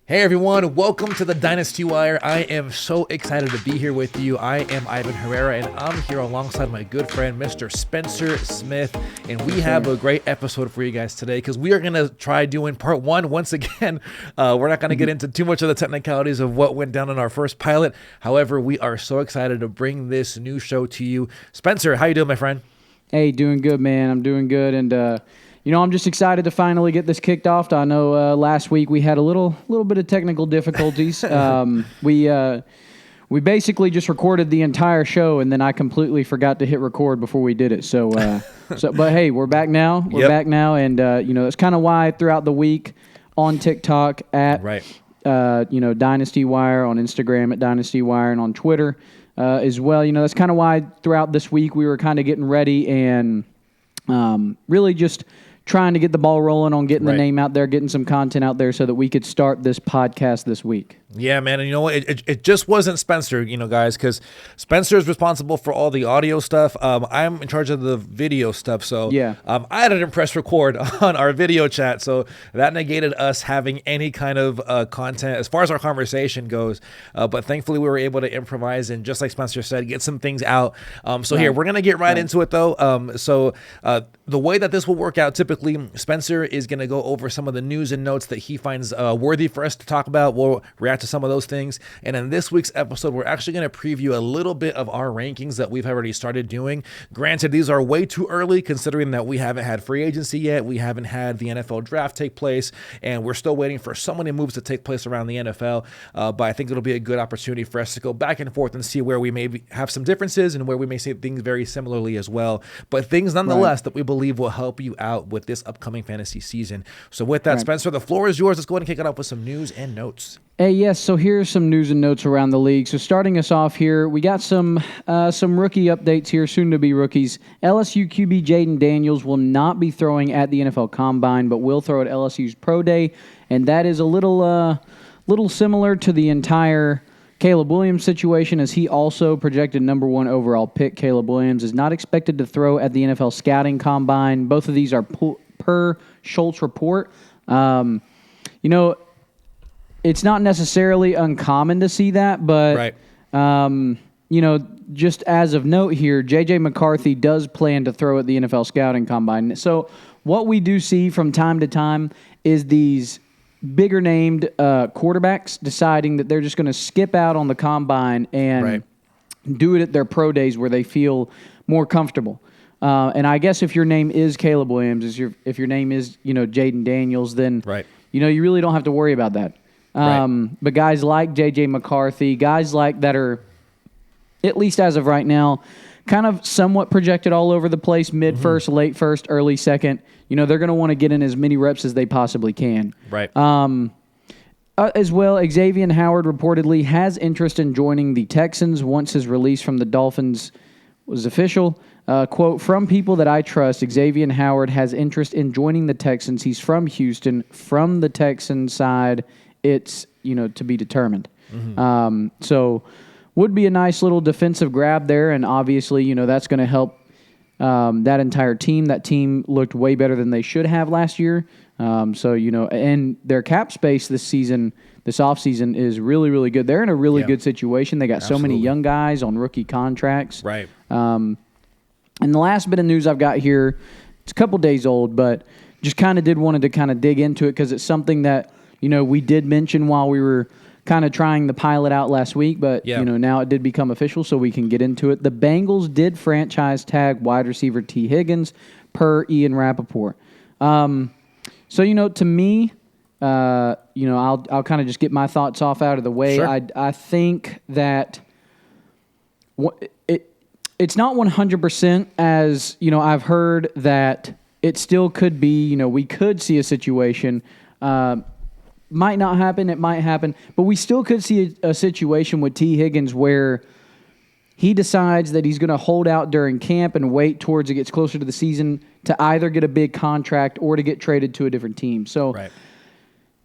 Hey everyone, welcome to the Dynasty Wire. I am so excited to be here with you. I am Ivan Herrera, and I'm here alongside my good friend, Mr. Spencer Smith, and we have a great episode for you guys today because we are going to try doing part one once again. We're not going to get into too much of the technicalities of what went down in our first pilot. However, we are so excited to bring this new show to you. Spencer, how you doing, my friend? Hey, doing good, man. I'm doing good, and I'm just excited to finally get this kicked off. I know last week we had a little bit of technical difficulties. We basically just recorded the entire show, and then I completely forgot to hit record before we did it. But hey, we're back now. We're back now, and that's kind of why throughout the week on TikTok at Dynasty Wire, on Instagram at Dynasty Wire, and on Twitter as well. That's kind of why throughout this week we were kind of getting ready and really just trying to get the ball rolling on getting the name out there, getting some content out there so that we could start this podcast this week. Yeah, man, and you know what? It just wasn't Spencer, guys, because Spencer is responsible for all the audio stuff. I'm in charge of the video stuff, so I had to press record on our video chat, so that negated us having any kind of content as far as our conversation goes. But thankfully, we were able to improvise and, just like Spencer said, get some things out. Here, we're gonna get right into it, though. The way that this will work out, typically, Spencer is gonna go over some of the news and notes that he finds worthy for us to talk about. We'll react to some of those things, and in this week's episode we're actually going to preview a little bit of our rankings that we've already started doing. Granted, these are way too early considering that we haven't had free agency yet, we haven't had the NFL draft take place, and we're still waiting for so many moves to take place around the NFL, but I think it'll be a good opportunity for us to go back and forth and see where we may have some differences and where we may see things very similarly as well, but things nonetheless that we believe will help you out with this upcoming fantasy season. So with that, Spencer, the floor is yours. Let's go ahead and kick it off with some news and notes. Hey, yes, so here's some news and notes around the league. So starting us off here, we got some rookie updates here, soon-to-be rookies. LSU QB Jaden Daniels will not be throwing at the NFL Combine, but will throw at LSU's Pro Day, and that is a little similar to the entire Caleb Williams situation, as he also projected number one overall pick. Caleb Williams is not expected to throw at the NFL Scouting Combine. Both of these are per Schultz report. It's not necessarily uncommon to see that, but, just as of note here, J.J. McCarthy does plan to throw at the NFL Scouting Combine. So what we do see from time to time is these bigger-named quarterbacks deciding that they're just going to skip out on the Combine and do it at their pro days where they feel more comfortable. And I guess if your name is Caleb Williams, if your name is, Jaden Daniels, then, you really don't have to worry about that. But guys like J.J. McCarthy, guys like that are, at least as of right now, kind of somewhat projected all over the place, mid-first, late first, early second. They're going to want to get in as many reps as they possibly can. As well, Xavier Howard reportedly has interest in joining the Texans once his release from the Dolphins was official. Quote, from people that I trust, Xavier Howard has interest in joining the Texans. He's from Houston. From the Texan side, it's, to be determined. So would be a nice little defensive grab there, and obviously, that's going to help that entire team. That team looked way better than they should have last year. And their cap space this offseason is really, really good. They're in a really good situation. They got so many young guys on rookie contracts. And the last bit of news I've got here, it's a couple days old, but just wanted to kind of dig into it because it's something that, we did mention while we were kind of trying the pilot out last week, but, now it did become official, so we can get into it. The Bengals did franchise tag wide receiver T. Higgins per Ian Rappaport. To me, I'll kind of just get my thoughts off out of the way. I think that it's not 100% as, I've heard that it still could be, we could see a situation, might not happen, it might happen, but we still could see a situation with T. Higgins where he decides that he's going to hold out during camp and wait towards it gets closer to the season to either get a big contract or to get traded to a different team. So,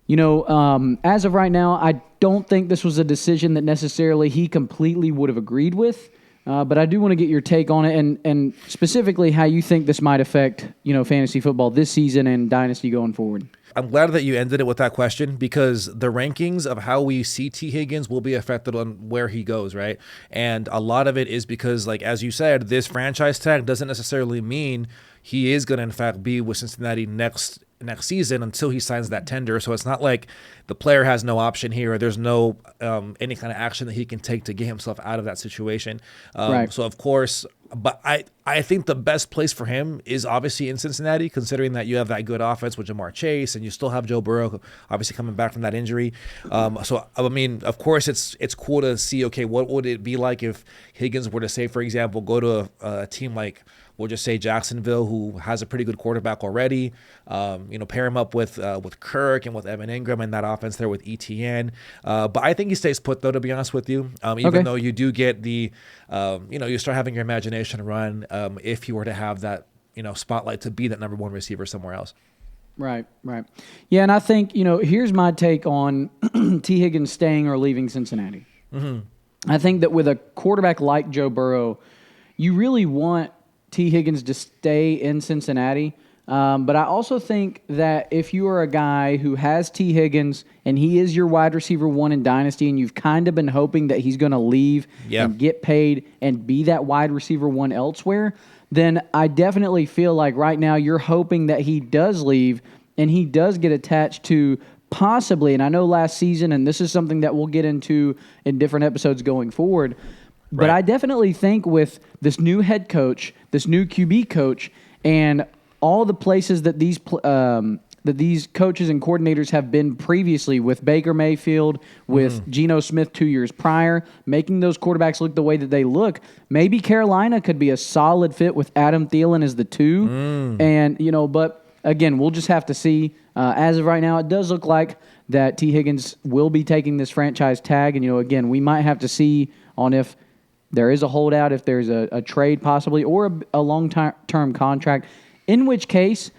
as of right now, I don't think this was a decision that necessarily he completely would have agreed with. But I do want to get your take on it, and specifically how you think this might affect, fantasy football this season and Dynasty going forward. I'm glad that you ended it with that question, because the rankings of how we see T. Higgins will be affected on where he goes, right? And a lot of it is because, like, as you said, this franchise tag doesn't necessarily mean he is going to, in fact, be with Cincinnati next season until he signs that tender. So it's not like the player has no option here, or there's no any kind of action that he can take to get himself out of that situation. Right. So, of course, but I think the best place for him is obviously in Cincinnati, considering that you have that good offense with Jamar Chase, and you still have Joe Burrow obviously coming back from that injury. So, I mean, of course, it's cool to see, okay, what would it be like if Higgins were to, say, for example, go to a team like, we'll just say Jacksonville, who has a pretty good quarterback already. Pair him up with Kirk and with Evan Ingram and that offense there with ETN. But I think he stays put, though, to be honest with you. Even though you do get the, you start having your imagination run if you were to have that, spotlight to be that number one receiver somewhere else. Right. Yeah, and I think, here's my take on T. Higgins staying or leaving Cincinnati. Mm-hmm. I think that with a quarterback like Joe Burrow, you really want T. Higgins to stay in Cincinnati. But I also think that if you are a guy who has T. Higgins and he is your wide receiver one in Dynasty, and you've kind of been hoping that he's going to leave and get paid and be that wide receiver one elsewhere, then I definitely feel like right now you're hoping that he does leave and he does get attached to possibly, and I know last season, and this is something that we'll get into in different episodes going forward, but I definitely think with this new head coach, this new QB coach, and all the places that these coaches and coordinators have been previously, with Baker Mayfield, with Geno Smith 2 years prior, making those quarterbacks look the way that they look, maybe Carolina could be a solid fit with Adam Thielen as the 2. And, but again, we'll just have to see. As of right now, it does look like that T. Higgins will be taking this franchise tag. And, again, we might have to see on if there is a holdout, if there's a trade possibly, or a long-term contract, in which case,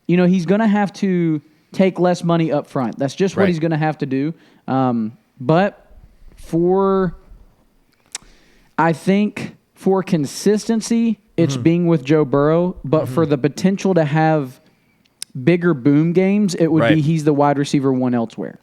he's going to have to take less money up front. That's just what he's going to have to do. But I think for consistency, it's being with Joe Burrow. But for the potential to have bigger boom games, it would be he's the wide receiver one elsewhere.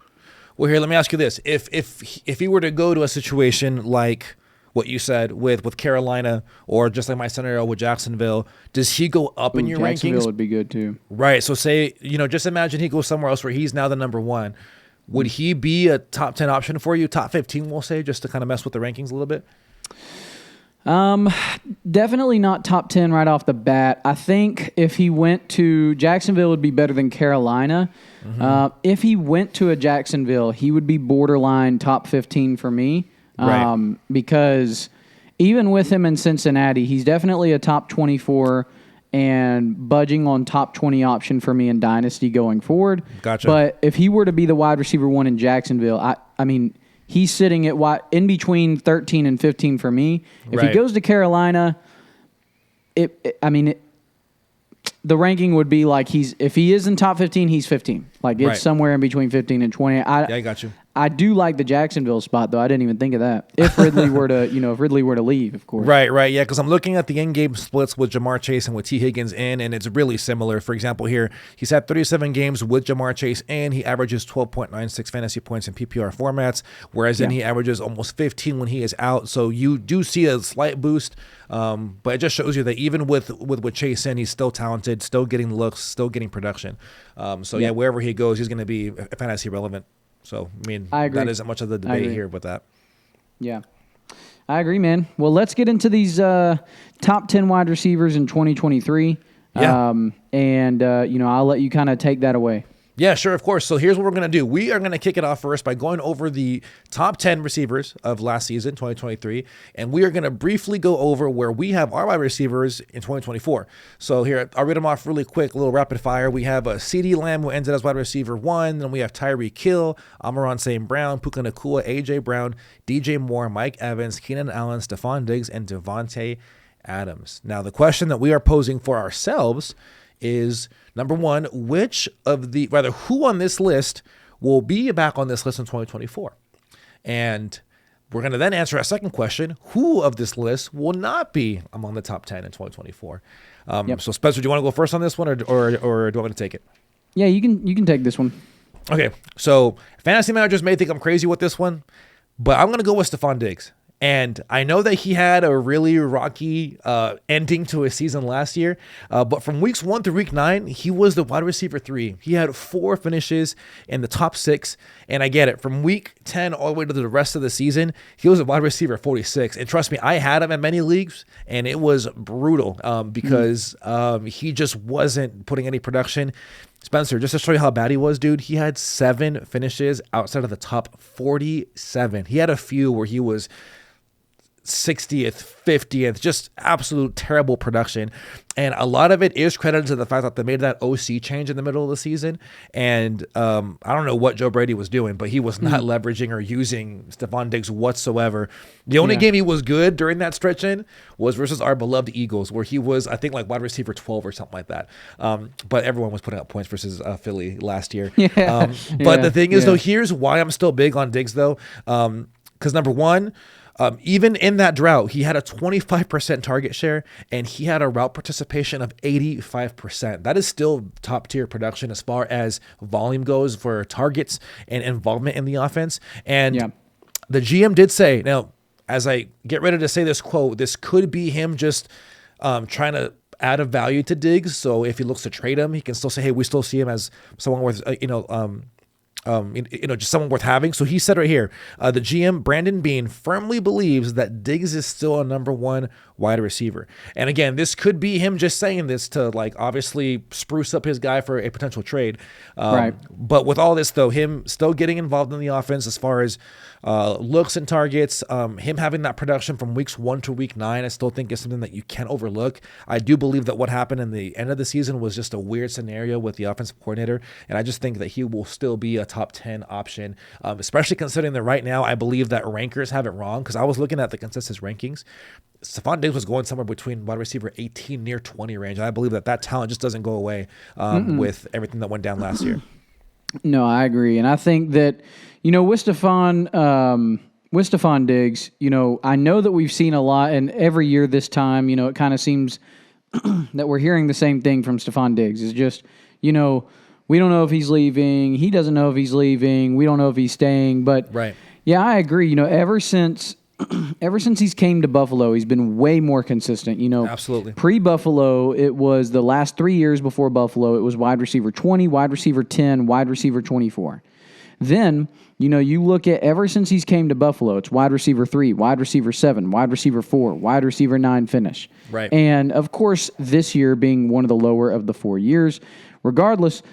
Well, here, let me ask you this. If he were to go to a situation like what you said with Carolina, or just like my scenario with Jacksonville, does he go up in your rankings? Jacksonville would be good too. Right. So say, just imagine he goes somewhere else where he's now the number one. Would he be a top 10 option for you? Top 15, we'll say, just to kind of mess with the rankings a little bit? Definitely not top 10 right off the bat. I think if he went to Jacksonville, it would be better than Carolina. If he went to a Jacksonville, he would be borderline top 15 for me. Because even with him in Cincinnati, he's definitely a top 24 and budging on top 20 option for me in Dynasty going forward. Gotcha. But if he were to be the wide receiver one in Jacksonville, I mean, he's sitting at in between 13 and 15 for me. If he goes to Carolina, the ranking would be like if he is in top 15, he's 15. Like it's somewhere in between 15 and 20. I got you. I do like the Jacksonville spot, though. I didn't even think of that. If Ridley were to, leave, of course. Right, yeah, because I'm looking at the in-game splits with Jamar Chase and with T. Higgins in, and it's really similar. For example, here, he's had 37 games with Jamar Chase, and he averages 12.96 fantasy points in PPR formats, whereas then he averages almost 15 when he is out. So you do see a slight boost, but it just shows you that even with Chase in, he's still talented, still getting looks, still getting production. Wherever he goes, he's going to be fantasy relevant. So, I agree. That isn't much of the debate here with that. Yeah. I agree, man. Well, let's get into these top 10 wide receivers in 2023. Yeah. I'll let you kind of take that away. Yeah, sure, of course. So here's what we're going to do. We are going to kick it off first by going over the top 10 receivers of last season, 2023, and we are going to briefly go over where we have our wide receivers in 2024. So here, I'll read them off really quick, a little rapid fire. We have CeeDee Lamb, who ended as wide receiver 1. Then we have Tyreek Hill, Amon-Ra St. Brown, Puka Nacua, A.J. Brown, DJ Moore, Mike Evans, Keenan Allen, Stephon Diggs, and Devontae Adams. Now, the question that we are posing for ourselves is, number one, who on this list will be back on this list in 2024? And we're going to then answer our second question: who of this list will not be among the top 10 in 2024? So, Spencer, do you want to go first on this one, or do you want me to take it? Yeah, you can take this one. Okay, so fantasy managers may think I'm crazy with this one, but I'm going to go with Stephon Diggs. And I know that he had a really rocky ending to his season last year, but from weeks 1 through week 9, he was the wide receiver 3. He had 4 finishes in the top 6, and I get it. From week 10 all the way to the rest of the season, he was a wide receiver 46. And trust me, I had him in many leagues, and it was brutal because he just wasn't putting any production. Spencer, just to show you how bad he was, dude, he had 7 finishes outside of the top 47. He had a few where he was 60th, 50th, just absolute terrible production. And a lot of it is credited to the fact that they made that OC change in the middle of the season. And I don't know what Joe Brady was doing, but he was not leveraging or using Stephon Diggs whatsoever. The only game he was good during that stretch in was versus our beloved Eagles, where he was, I think, like wide receiver 12 or something like that. But everyone was putting up points versus Philly last year. But the thing is, though, here's why I'm still big on Diggs, though. Because number one, even in that drought, he had a 25% target share, and he had a route participation of 85%. That is still top tier production as far as volume goes for targets and involvement in the offense. And the GM did say, now, as I get ready to say this quote, this could be him just trying to add a value to Diggs. So if he looks to trade him, he can still say, hey, we still see him as someone worth, just someone worth having. So he said right here, the GM, Brandon Beane, firmly believes that Diggs is still a number 1 wide receiver. And again, this could be him just saying this to, like, obviously spruce up his guy for a potential trade. Right. But with all this, though, him still getting involved in the offense as far as looks and targets, him having that production from weeks 1 to week 9, I still think is something that you can't overlook. I do believe that what happened in the end of the season was just a weird scenario with the offensive coordinator. And I just think that he will still be a top 10 option, especially considering that right now I believe that rankers have it wrong, because I was looking at the consensus rankings. Stephon Diggs was going somewhere between wide receiver 18 near 20 range. And I believe that talent just doesn't go away with everything that went down last year. No, I agree. And I think that, with Stephon Diggs, I know that we've seen a lot, and every year this time, it kind of seems that we're hearing the same thing from Stephon Diggs. It's just, we don't know if he's leaving. He doesn't know if he's leaving. We don't know if he's staying. But, yeah, I agree. Ever since he's came to Buffalo, he's been way more consistent. Absolutely. Pre-Buffalo, it was the last 3 years before Buffalo, it was wide receiver 20, wide receiver 10, wide receiver 24. Then, you look at ever since he's came to Buffalo, it's wide receiver 3, wide receiver 7, wide receiver 4, wide receiver 9 finish. Right. And, of course, this year being one of the lower of the 4 years, regardless,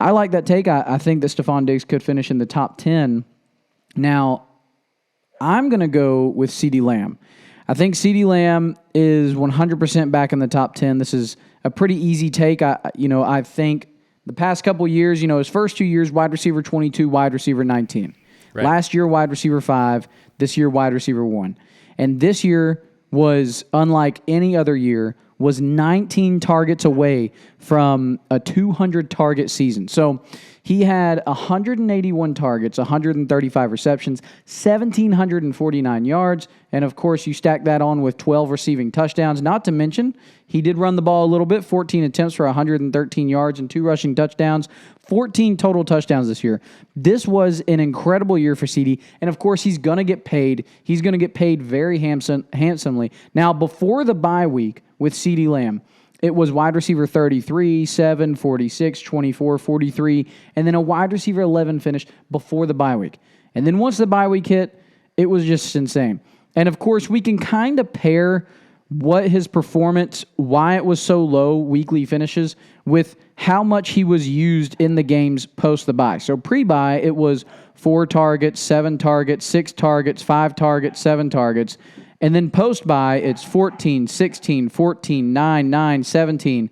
I like that take. I think that Stephon Diggs could finish in the top 10. Now, I'm going to go with CeeDee Lamb. I think CeeDee Lamb is 100% back in the top 10. This is a pretty easy take. I think the past couple years, his first 2 years, wide receiver 22, wide receiver 19. Right. Last year, wide receiver 5. This year, wide receiver 1. And this year was, unlike any other year, was 19 targets away from a 200-target season. So he had 181 targets, 135 receptions, 1,749 yards, and of course you stack that on with 12 receiving touchdowns. Not to mention, he did run the ball a little bit, 14 attempts for 113 yards and 2 rushing touchdowns, 14 total touchdowns this year. This was an incredible year for CeeDee, and of course he's going to get paid. He's going to get paid very handsomely. Now, before the bye week with CeeDee Lamb, it was wide receiver 33, 7, 46, 24, 43, and then a wide receiver 11 finish before the bye week. And then once the bye week hit, it was just insane. And of course, we can kind of pair what his performance, why it was so low, weekly finishes, with how much he was used in the games post the bye. So pre-bye, it was 4 targets, 7 targets, 6 targets, 5 targets, 7 targets. And then post-bye, it's 14, 16, 14, 9, 9, 17.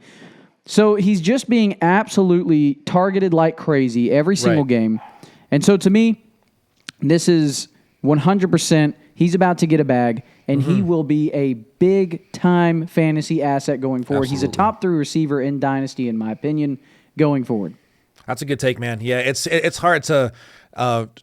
So he's just being absolutely targeted like crazy every single game. And so to me, this is 100%. He's about to get a bag, and he will be a big-time fantasy asset going forward. Absolutely. He's a top 3 receiver in Dynasty, in my opinion, going forward. That's a good take, man. Yeah, it's hard to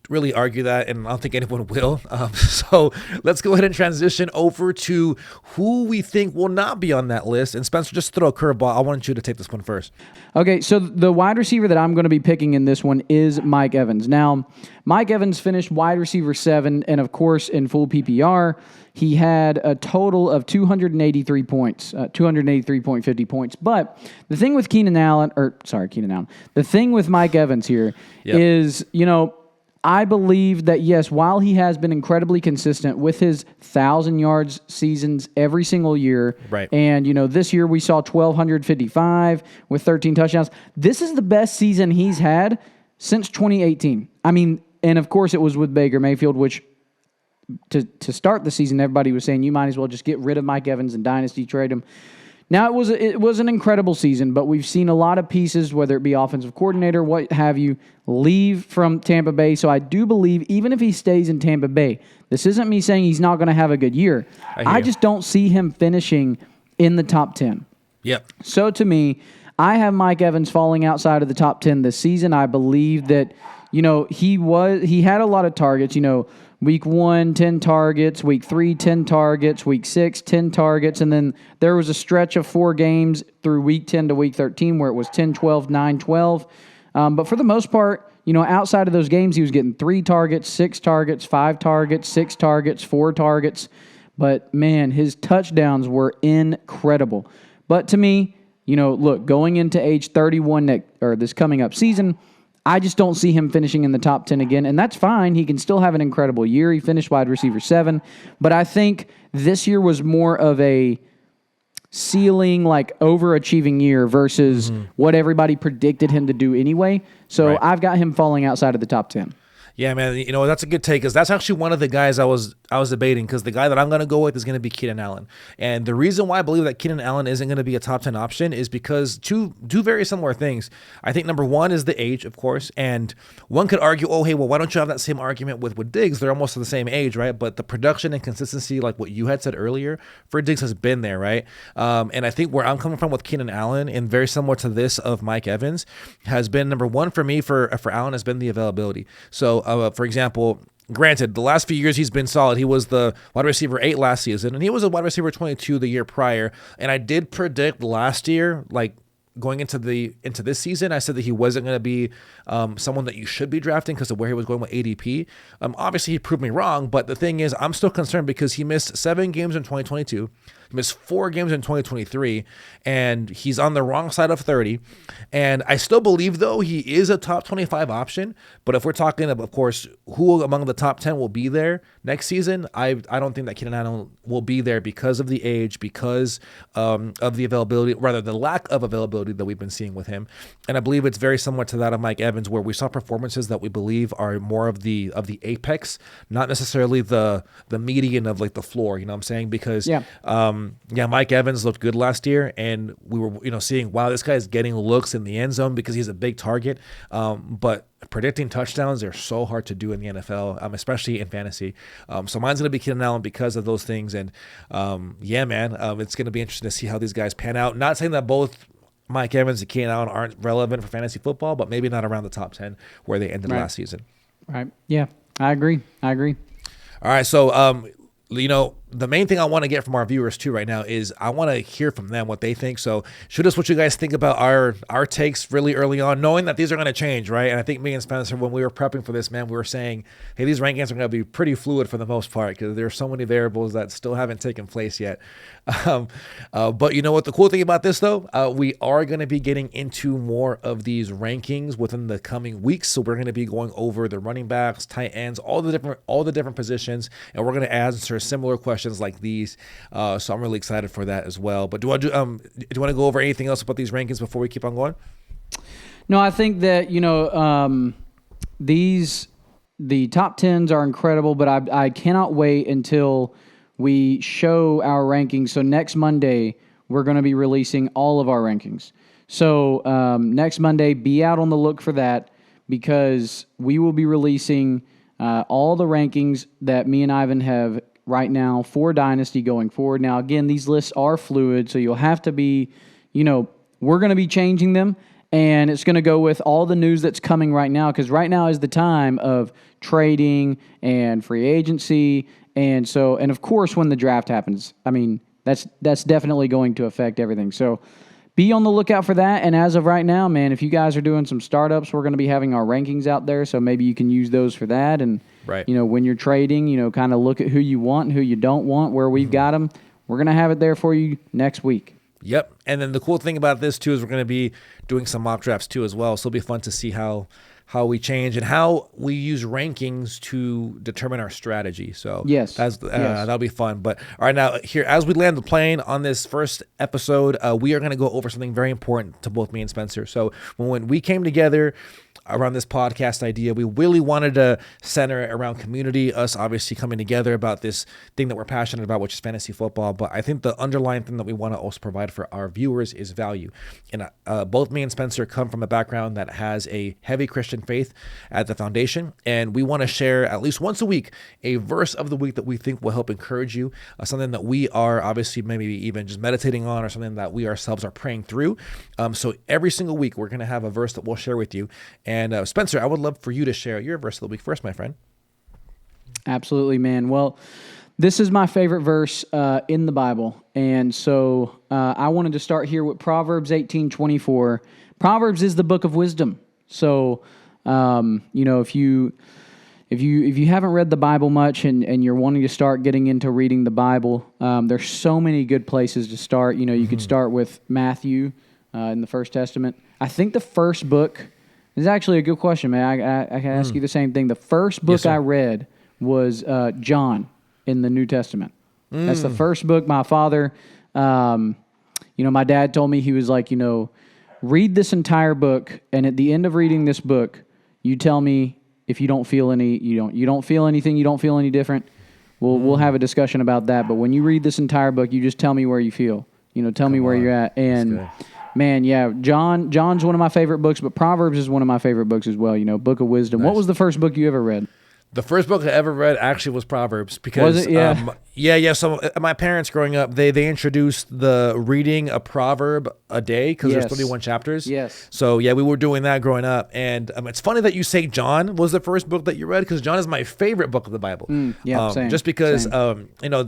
really argue that, and I don't think anyone will. So let's go ahead and transition over to who we think will not be on that list. And Spencer, just throw a curveball. I want you to take this one first. Okay, so the wide receiver that I'm going to be picking in this one is Mike Evans. Now, Mike Evans finished wide receiver 7, and of course, in full PPR, he had a total of 283 points, 283.50 points. But the thing with the thing with Mike Evans here is, I believe that, yes, while he has been incredibly consistent with his 1,000 yards seasons every single year, right. And, this year we saw 1,255 with 13 touchdowns. This is the best season he's had since 2018. I mean, and of course it was with Baker Mayfield, which to start the season, everybody was saying you might as well just get rid of Mike Evans and dynasty trade him. Now, it was an incredible season, but we've seen a lot of pieces, whether it be offensive coordinator, what have you, leave from Tampa Bay. So I do believe even if he stays in Tampa Bay, this isn't me saying he's not going to have a good year. I just don't see him finishing in the top 10. Yep. So to me, I have Mike Evans falling outside of the top 10 this season. I believe that, he had a lot of targets, Week 1, 10 targets. Week 3, 10 targets. Week 6, 10 targets. And then there was a stretch of 4 games through Week 10 to Week 13 where it was 10, 12, 9, 12. But for the most part, outside of those games, he was getting 3 targets, 6 targets, 5 targets, 6 targets, 4 targets. But, man, his touchdowns were incredible. But to me, look, going into age 31 this coming up season, I just don't see him finishing in the top 10 again, and that's fine. He can still have an incredible year. He finished wide receiver 7, but I think this year was more of a ceiling, overachieving year versus what everybody predicted him to do anyway. So I've got him falling outside of the top 10. Yeah, man, that's a good take because that's actually one of the guys I was debating because the guy that I'm going to go with is going to be Keenan Allen. And the reason why I believe that Keenan Allen isn't going to be a top 10 option is because two very similar things. I think number one is the age, of course, and one could argue, why don't you have that same argument with Diggs? They're almost the same age, right? But the production and consistency, like what you had said earlier, for Diggs has been there, right? And I think where I'm coming from with Keenan Allen, and very similar to this of Mike Evans, has been number one for me for Allen has been the availability. So, for example, granted, the last few years he's been solid. He was the wide receiver 8 last season, and he was a wide receiver 22 the year prior. And I did predict last year, going into this season, I said that he wasn't going to be someone that you should be drafting because of where he was going with ADP. Obviously, he proved me wrong, but the thing is, I'm still concerned because he missed 7 games in 2022. He missed 4 games in 2023, and he's on the wrong side of 30. And I still believe, though, he is a top 25 option. But if we're talking, of course, who among the top 10 will be there next season, I don't think that Keenan Allen will be there because of the age, because of the availability, rather the lack of availability that we've been seeing with him. And I believe it's very similar to that of Mike Evans, where we saw performances that we believe are more of the apex, not necessarily the median of the floor. You know what I'm saying? Because Mike Evans looked good last year, and we were seeing, wow, this guy is getting looks in the end zone because he's a big target. But predicting touchdowns are so hard to do in the NFL, especially in fantasy. So mine's going to be Keenan Allen because of those things. And it's going to be interesting to see how these guys pan out. Not saying that both Mike Evans and Keenan Allen aren't relevant for fantasy football, but maybe not around the top 10 where they ended last season. Right. Yeah, I agree. All right. So, the main thing I want to get from our viewers too right now is I want to hear from them what they think. So shoot us what you guys think about our takes really early on, knowing that these are going to change, right? And I think me and Spencer, when we were prepping for this, man, we were saying, hey, these rankings are going to be pretty fluid for the most part because there are so many variables that still haven't taken place yet. But you know what? The cool thing about this, though, we are going to be getting into more of these rankings within the coming weeks. So we're going to be going over the running backs, tight ends, all the different positions, and we're going to answer similar questions like these. So I'm really excited for that as well. But do you want to go over anything else about these rankings before we keep on going? No, I think that the top 10s are incredible, but I cannot wait until we show our rankings. So next Monday, we're going to be releasing all of our rankings. So next Monday, be out on the look for that because we will be releasing all the rankings that me and Ivan have right now for Dynasty going forward. Now, again, these lists are fluid, so you'll have to be, we're going to be changing them And it's going to go with all the news that's coming right now, because right now is the time of trading and free agency. And of course, when the draft happens, I mean, that's definitely going to affect everything. So be on the lookout for that. And as of right now, man, if you guys are doing some startups, we're going to be having our rankings out there. So maybe you can use those for that. And, when you're trading, kind of look at who you want and who you don't want, where we've got them. We're going to have it there for you next week. Yep. And then the cool thing about this, too, is we're going to be doing some mock drafts, too, as well. So it'll be fun to see how we change and how we use rankings to determine our strategy. So yes, that'll be fun. But all right, now here, as we land the plane on this first episode, we are going to go over something very important to both me and Spencer. So when we came together around this podcast idea, we really wanted to center it around community, us obviously coming together about this thing that we're passionate about, which is fantasy football. But I think the underlying thing that we want to also provide for our viewers is value. And both me and Spencer come from a background that has a heavy Christian faith at the foundation. And we want to share at least once a week a verse of the week that we think will help encourage you, something that we are obviously maybe even just meditating on, or something that we ourselves are praying through. So every single week, we're going to have a verse that we'll share with you. And Spencer, I would love for you to share your verse of the week first, my friend. Absolutely, man. Well, this is my favorite verse in the Bible. And so I wanted to start here with Proverbs 18:24. Proverbs is the book of wisdom. So, if you haven't read the Bible much and you're wanting to start getting into reading the Bible, there's so many good places to start. You could start with Matthew in the First Testament. I think the first book... This is actually a good question, man. I can ask you the same thing. The first book I read was John in the New Testament. That's the first book. My father, my dad told me, he was like, read this entire book, and at the end of reading this book, you tell me if you don't feel you don't feel anything, you don't feel any different. We'll have a discussion about that. But when you read this entire book, you just tell me where you feel. Tell me where you're at. And man, yeah, John's one of my favorite books, but Proverbs is one of my favorite books as well, book of wisdom. Nice. What was the first book you ever read? The first book I ever read actually was Proverbs, because was it? Yeah. Yeah. So my parents growing up, they introduced the reading a proverb a day, because there's 31 chapters. Yes. So yeah, we were doing that growing up, and it's funny that you say John was the first book that you read, because John is my favorite book of the Bible. Same. Just because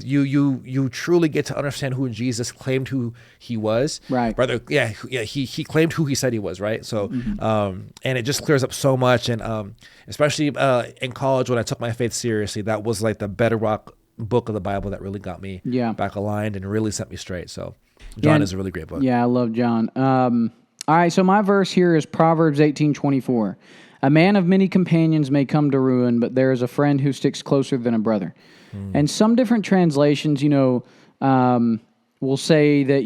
you truly get to understand who Jesus claimed who he was. Right. Rather, he claimed who he said he was. Right. So and it just clears up so much, and especially in college when I took my faith seriously, that was like the bedrock book of the Bible that really got me back aligned and really set me straight. So John is a really great book. Yeah, I love John. All right, so my verse here is Proverbs 18:24. A man of many companions may come to ruin, but there is a friend who sticks closer than a brother. And some different translations, will say that,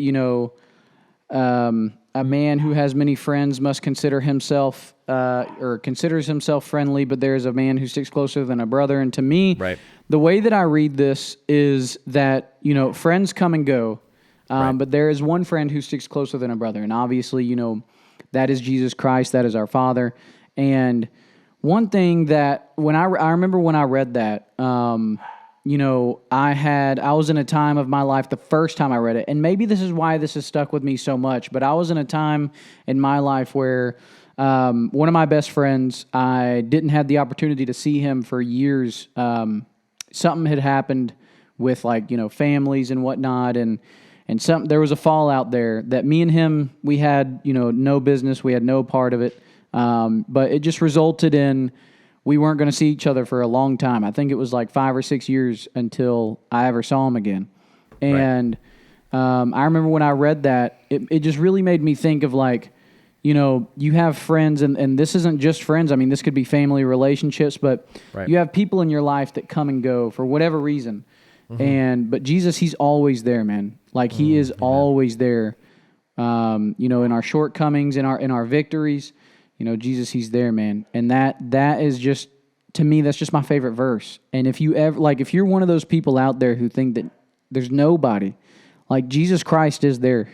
a man who has many friends must consider himself or considers himself friendly, but there is a man who sticks closer than a brother. And to me, the way that I read this is that, friends come and go, but there is one friend who sticks closer than a brother. And obviously, that is Jesus Christ. That is our Father. And one thing that I remember when I read that, I was in a time of my life the first time I read it, and maybe this is why this has stuck with me so much, but I was in a time in my life where one of my best friends, I didn't have the opportunity to see him for years. Something had happened with families and whatnot, and there was a fallout there that me and him, we had, no business, we had no part of it, but it just resulted in we weren't going to see each other for a long time. I think it was 5 or 6 years until I ever saw him again. And I remember when I read that, it just really made me think of you have friends, and this isn't just friends. I mean, this could be family relationships, but you have people in your life that come and go for whatever reason. But Jesus, he's always there, man. He is always there. In our shortcomings, in our victories. Jesus, he's there, man. And that is just, to me, that's just my favorite verse. And if you ever, if you're one of those people out there who think that there's nobody, Jesus Christ is there.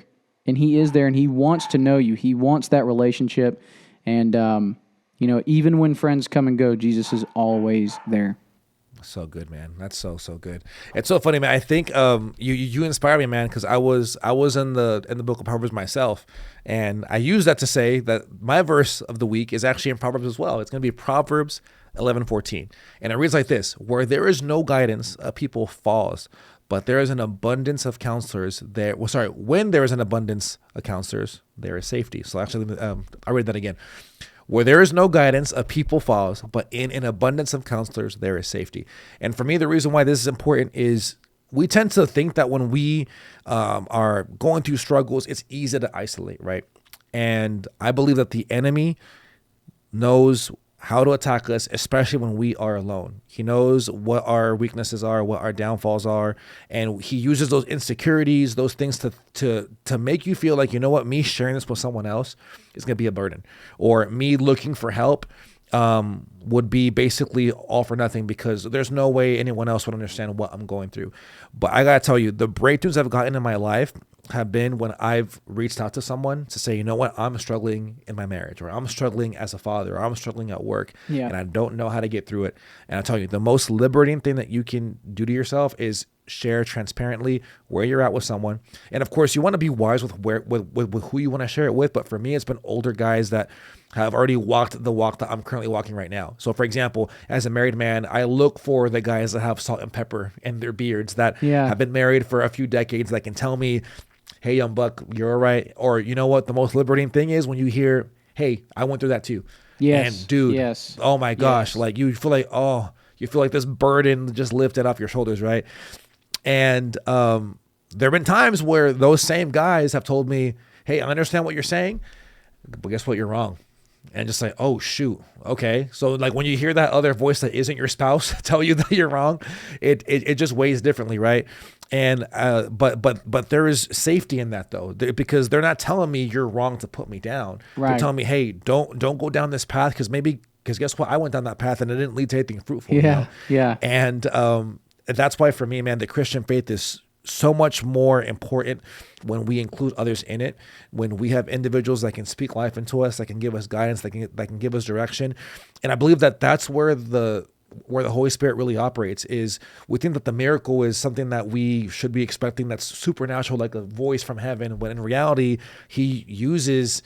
And he is there, and he wants to know you. He wants that relationship. And, even when friends come and go, Jesus is always there. So good, man. That's so good. It's so funny, man. I think you inspire me, man, because I was in the book of Proverbs myself, and I use that to say that my verse of the week is actually in Proverbs as well. It's going to be Proverbs 11:14, and it reads like this: "Where there is no guidance, a people falls, but there is an abundance of counselors there." Well, sorry, when there is an abundance of counselors, there is safety. So actually, I read that again. Where there is no guidance, a people falls, but in an abundance of counselors, there is safety. And for me, the reason why this is important is we tend to think that when we are going through struggles, it's easy to isolate, right? And I believe that the enemy knows how to attack us, especially when we are alone. He knows what our weaknesses are, what our downfalls are, and he uses those insecurities, those things to make you feel like, you know what, me sharing this with someone else is going to be a burden, or me looking for help would be basically all for nothing because there's no way anyone else would understand what I'm going through. But I got to tell you, the breakthroughs I've gotten in my life have been when I've reached out to someone to say, you know what, I'm struggling in my marriage, or I'm struggling as a father, or I'm struggling at work, and I don't know how to get through it. And I tell you, the most liberating thing that you can do to yourself is share transparently where you're at with someone. And of course, you want to be wise with with who you want to share it with. But for me, it's been older guys that have already walked the walk that I'm currently walking right now. So for example, as a married man, I look for the guys that have salt and pepper in their beards, that have been married for a few decades, that can tell me, hey, young buck, you're all right. Or you know what? The most liberating thing is when you hear, hey, I went through that too. Yes. And dude, oh my gosh, like you feel like this burden just lifted off your shoulders, right? And there have been times where those same guys have told me, hey, I understand what you're saying, but guess what? You're wrong. And just like, oh shoot, okay. So like when you hear that other voice that isn't your spouse tell you that you're wrong, it just weighs differently, right? And but there is safety in that though, because they're not telling me you're wrong to put me down. Right. They're telling me, hey, don't go down this path because guess what? I went down that path and it didn't lead to anything fruitful. Yeah, you know? yeah. And that's why for me, man, the Christian faith is so much more important when we include others in it, when we have individuals that can speak life into us, that can give us guidance, that can give us direction. And I believe that that's where the Holy Spirit really operates. Is we think that the miracle is something that we should be expecting, that's supernatural, like a voice from heaven, when in reality he uses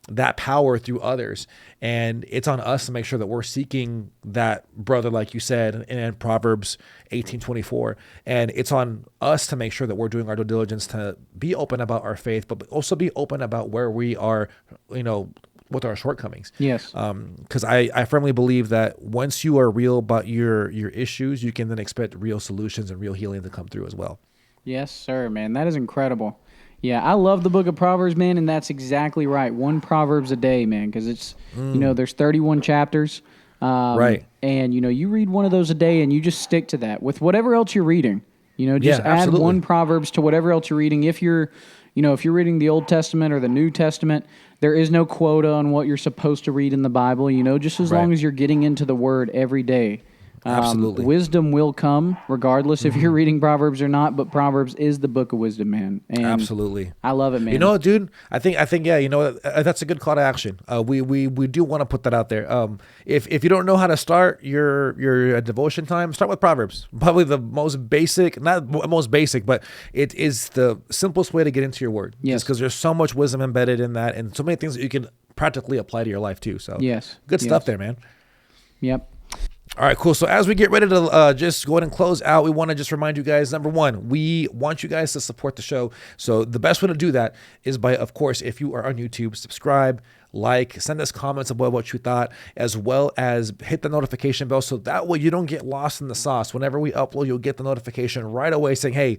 that power through others. And it's on us to make sure that we're seeking that brother, like you said in Proverbs 18:24. And it's on us to make sure that we're doing our due diligence to be open about our faith, but also be open about where we are, with our shortcomings. Yes. Because I firmly believe that once you are real about your issues, you can then expect real solutions and real healing to come through as well. Yes, sir, man. That is incredible. Yeah, I love the book of Proverbs, man, and that's exactly right. 1 Proverbs a day, man, because it's, there's 31 chapters. Right. And, you read one of those a day and you just stick to that with whatever else you're reading. Just add absolutely. 1 Proverbs to whatever else you're reading. If you're reading the Old Testament or the New Testament, there is no quota on what you're supposed to read in the Bible, just as long as you're getting into the Word every day. Absolutely. Wisdom will come regardless if you're reading Proverbs or not, but Proverbs is the book of wisdom, man. And absolutely. I love it, man. You know what, dude? I think yeah, that's a good call to action. We do want to put that out there. If you don't know how to start your devotion time, start with Proverbs. Probably the most basic, not most basic, but it is the simplest way to get into your word. Yes. Because there's so much wisdom embedded in that and so many things that you can practically apply to your life too. So yes. Good stuff there, man. Yep. All right, cool. So as we get ready to just go ahead and close out, we want to just remind you guys, number one, we want you guys to support the show. So the best way to do that is by, of course, if you are on YouTube, subscribe, like, send us comments about what you thought, as well as hit the notification bell so that way you don't get lost in the sauce. Whenever we upload, you'll get the notification right away saying, hey,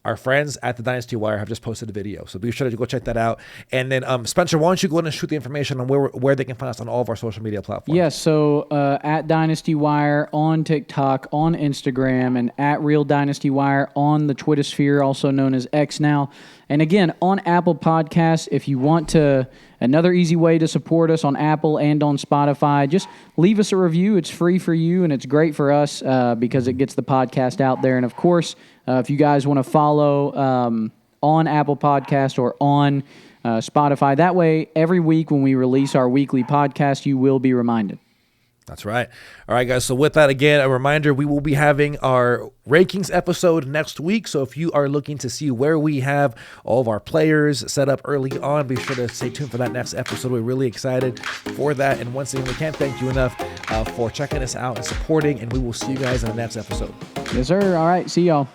our friends at the Dynasty Wire have just posted a video. So be sure to go check that out. And then, Spencer, why don't you go ahead and shoot the information on where they can find us on all of our social media platforms? Yes, so at Dynasty Wire on TikTok, on Instagram, and at Real Dynasty Wire on the Twitter sphere, also known as X now. And again, on Apple Podcasts, if you want another easy way to support us on Apple and on Spotify, just leave us a review. It's free for you, and it's great for us because it gets the podcast out there. And of course, if you guys want to follow on Apple Podcast or on Spotify, that way every week when we release our weekly podcast, you will be reminded. That's right. All right, guys. So with that, again, a reminder, we will be having our rankings episode next week. So if you are looking to see where we have all of our players set up early on, be sure to stay tuned for that next episode. We're really excited for that. And once again, we can't thank you enough for checking us out and supporting. And we will see you guys in the next episode. Yes, sir. All right. See y'all.